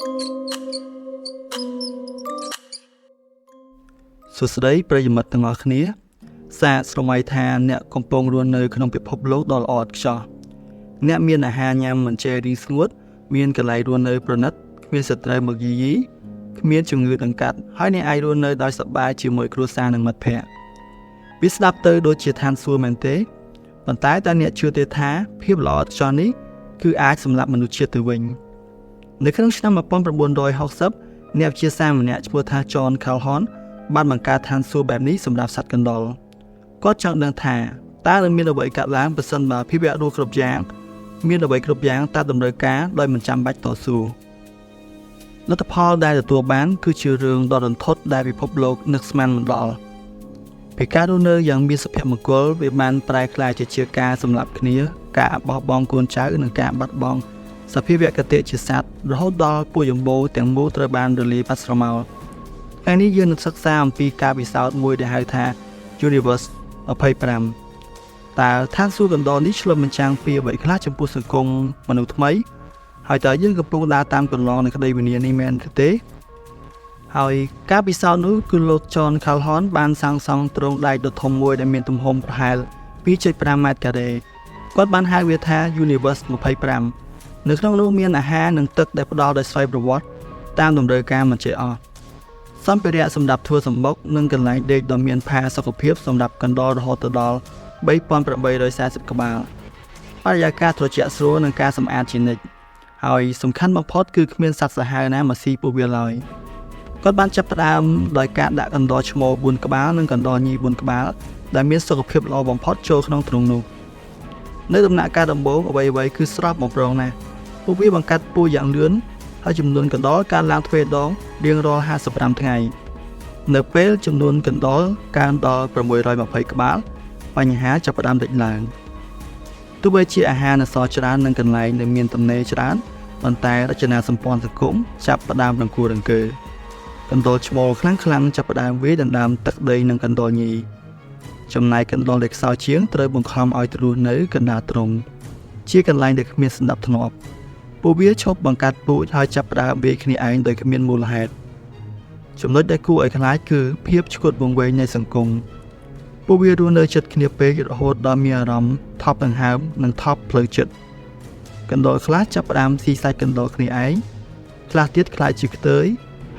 សួស្តីប្រិយមិត្តទាំងអស់គ្នាសាកស្រមៃថាអ្នកកំពុងរស់នៅក្នុងពិភពលោកដ៏ល្អឥតខ្ចោះអ្នកមានអាហារញ៉ាំមិនចេះរីស្ងួតមានកន្លែងរស់នៅប្រណិតគ្មានសត្រូវមកយីយីគ្មានជំងឺដង្កាត់ហើយអ្នកអាចរស់នៅដោយសប្បាយជាមួយគ្រួសារនិងមិត្តភ័ក្តិវាស្ដាប់ទៅដូចជាឋានសួគ៌មែនទេប៉ុន្តែតើអ្នកជឿទេថាភាពល្អឥតខ្ចោះនេះគឺអាចសម្លាប់មនុស្សជាតិទៅវិញនៅក្នុងឆ្នាំ1960អ្នកវិទ្យាសាស្ត្រម្នាក់ឈ្មោះថា John Calhoun បានបង្កើតឋានសួគ៌បែបនេះសម្រាប់សត្វកណ្ដុរគាត់ចង់ដឹងថាតើនឹងមានអ្វីកើតឡើងប្រសិនបើភាវៈរស់គ្រប់យ៉ាងមានអ្វីគ្រប់យ៉ាងតាមតម្រូវការដោយមិនចាំបាច់តស៊ូលទ្ធផលដែលទទួលបានគឺជារឿងដ៏រន្ធត់ដែលពិភពលោកនឹកស្មានមិនដល់ពីការរស់នៅយ៉ាងមានសុភមង្គលវាបានប្រែក្លាយជាការសម្លាប់គ្នាការបោះបង់កូនចៅនិងការបាត់បង់សភាវគតិជាសត្វរហូតដល់ពួកយំបូទាំងមូលត្រូវបានរលាយបាត់ស្រមោលថ្ងៃនេះយើងនឹងសិក្សាអំពីការពិសោធន៍មួយដែលហៅថា Universe 25 តើឋានសួគ៌កណ្ដុរនេះឆ្លុះបញ្ចាំងពីអ្វីខ្លះចំពោះសង្គមមនុស្សថ្មីហើយតើយើងកំពុងដើរតាមកន្លងនៃក្តីវិនាសនេះមែនទេហើយការពិសោធន៍នោះគឺលោក John Calhoun បានសាងសង់ទ្រង់ដែកដ៏ធំមួយដែលមានទំហំប្រហែល 2.5 ម៉ែត្រការ៉េគាត់បានហៅវាថា Universe 25 នៅក្នុងនោះមានអាហារនិងទឹកដែលផ្ដល់ដោយស្វ័យប្រវត្តិតាមតម្រូវការមិនចេះអស់សម្ភារៈសម្រាប់ធ្វើសម្បុកនិងកន្លែងដេកដ៏មានផាសុកភាពសម្រាប់កណ្ដុររហូតដល់ 3840 ក្បាលបរិយាកាសត្រជាក់ស្រួលនិងការសម្អាតជានិច្ចហើយសំខាន់បំផុតគឺគ្មានសត្វសាហាវណាមកស៊ីពួកវាឡើយគាត់បានចាប់ផ្ដើមដោយការដាក់កណ្ដុរឈ្មោល4ក្បាលនិងកណ្ដុរញី4ក្បាលដែលមានសុខភាពល្អបំផុតចូលក្នុងទ្រុងនោះនៅដំណាក់កាលដំបូងអ្វីៗគឺស្រស់បំព្រងណាស់ពួកវាបង្កាត់ពូជយ៉ាងលឿនហើយចំនួនកណ្ដុរកើនឡើងទ្វេដងរៀងរាល់55ថ្ងៃនៅពេលចំនួនកណ្ដុរកើនដល់620ក្បាលបញ្ហាចាប់ផ្ដើមលេចឡើងទោះបីជាអាហារនៅសល់ច្រើននិងកន្លែងដែលមានទំនេរច្រើនប៉ុន្តែរចនាសម្ព័ន្ធសង្គមចាប់ផ្ដើមរង្គោះរង្គើកណ្ដុរឈ្មោលខ្លាំងៗចាប់ផ្ដើមវាយដណ្ដើមទឹកដីនិងកណ្ដុរញីចំណែកកណ្ដុរដែលខ្សោយជាងត្រូវបង្ខំឲ្យទៅរស់នៅកណ្ដាលទ្រុងជាកន្លែងដែលគ្មានសណ្ដាប់ធ្នាប់ពួកវាឈប់បង្កាត់ពូជហើយចាប់ផ្ដើមវាយគ្នាឯងដោយគ្មានមូលហេតុចំណុចដែលគួរឲ្យខ្លាចគឺភាពឈួតវង្វេងនៃសង្គមពួកវារស់នៅជិតគ្នាពេករហូតដល់មានអារម្មណ៍ថប់ដង្ហើមនិងថប់ផ្លូវចិត្តកណ្ដុរខ្លះចាប់ផ្ដើមស៊ីសាច់កណ្ដុរគ្នាឯងខ្លះទៀតខ្លាចជាខ្ទើយ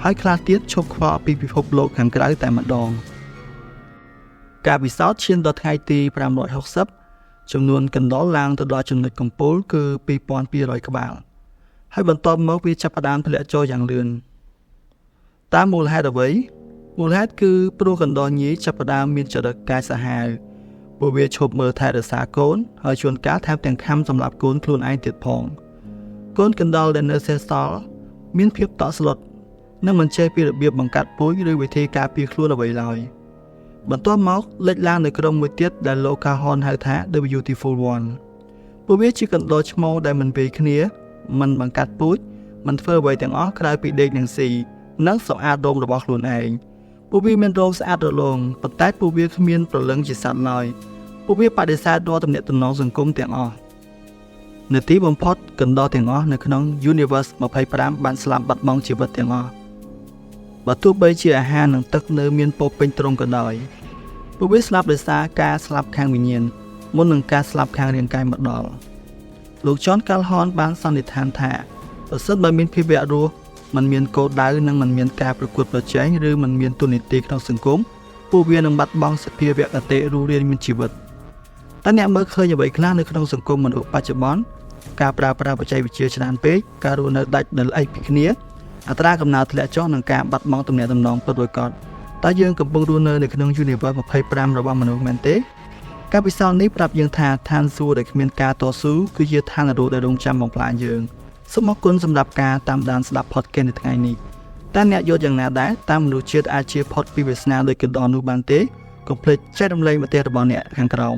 ហើយខ្លះទៀតឈប់ខ្វល់ពីពិភពលោកខាងក្រៅតែម្ដងការពិសោធន៍ឈានដល់ថ្ងៃទី560ចំនួនកណ្ដុរឡើងទៅដល់ចំណុចកំពូលគឺ2200ក្បាលហើយបន្ទាប់មកវាចាប់ផ្ដើមធ្លាក់ចូលយ៉ាងលឿនតាមមូលហេតុអ្វីមូលហេតុគឺព្រោះកណ្ដុរញីចាប់ផ្ដើមមានចរិតកាចសាហាវពួកវាឈប់មើលថែរក្សាកូនហើយជួនកាលថែមទាំងខំសម្លាប់កូនខ្លួនឯងទៀតផងកូនកណ្ដុរដែលនៅសេសសល់មានភាពតក់ស្លុតនិងមិនចេះពីរបៀបបង្កាត់ពូជឬវិធីការពារខ្លួនអ្វីឡើយបន្ទាប់មកលេចឡើងនៅក្រុមមួយទៀតដែលលោក Calhoun ហៅថា The Beautiful One ពួកវាជាកណ្ដុរឈ្មោលដែលមិនពេកគ្នាមិនបង្កាត់ពូជមិនធ្វើអ្វីទាំងអស់ក្រៅពីដេកនិងស៊ីនិងសម្អាតរោមរបស់ខ្លួនឯងពួកវាមានរោមស្អាតរលោងប៉ុន្តែពួកវាគ្មានព្រលឹងជាសត្វឡើយពួកវាបដិសេធរាល់ទំនាក់ទំនងសង្គមទាំងអស់នៅទីបំផុតកណ្ដុរទាំងអស់នៅក្នុង Universe 25បានស្លាប់បាត់បង់ជីវិតទាំងអស់បើទោះបីជាអាហារនិងទឹកនៅមានពោពេញទ្រុងក៏ដោយពួកវាស្លាប់ដោយសារការស្លាប់ខាងវិញ្ញាណមុននឹងការស្លាប់ខាងរាងកាយមកដល់លោក John Calhoun បានសន្និដ្ឋានថាប្រសិនបើមានភាវៈរស់มันមានគោលដៅនិងมันមានការប្រកួតប្រជែងឬมันមានទូនីតិក្នុងសង្គមពួកវានឹងបាត់បង់សភាវគតិរស់រានមានជីវិតតែអ្នកមើលឃើញអ្វីខ្លះនៅក្នុងសង្គមមនុស្សបច្ចុប្បន្នការប្រើប្រាស់បច្ចេកវិទ្យាច្រើនពេកការរស់នៅដាច់ដោយឡែកពីគ្នាអត្រាកំណើតធ្លាក់ចុះនិងការបាត់បង់ទំនាក់ទំនងពិតប្រាកដតើយើងកំពុងរស់នៅក្នុង Universe 25 របស់មនុស្សមែនទេការពិសោធន៍នេះប្រាប់យើងថាឋានសួគ៌ដែលគ្មានការតស៊ូគឺជាឋាននរកដែលរងចាំបំផ្លាញយើងសូមអរគុណសម្រាប់ការតាមដានស្ដាប់ podcast នៅថ្ងៃនេះតើអ្នកយល់យ៉ាងណាដែរតើមនុស្សជាតិអាចជៀសផុតពីវាសនាដោយកណ្ដុរនោះបានទេកុំភ្លេចចែករំលែកមតិរបស់អ្នកខាងក្រោម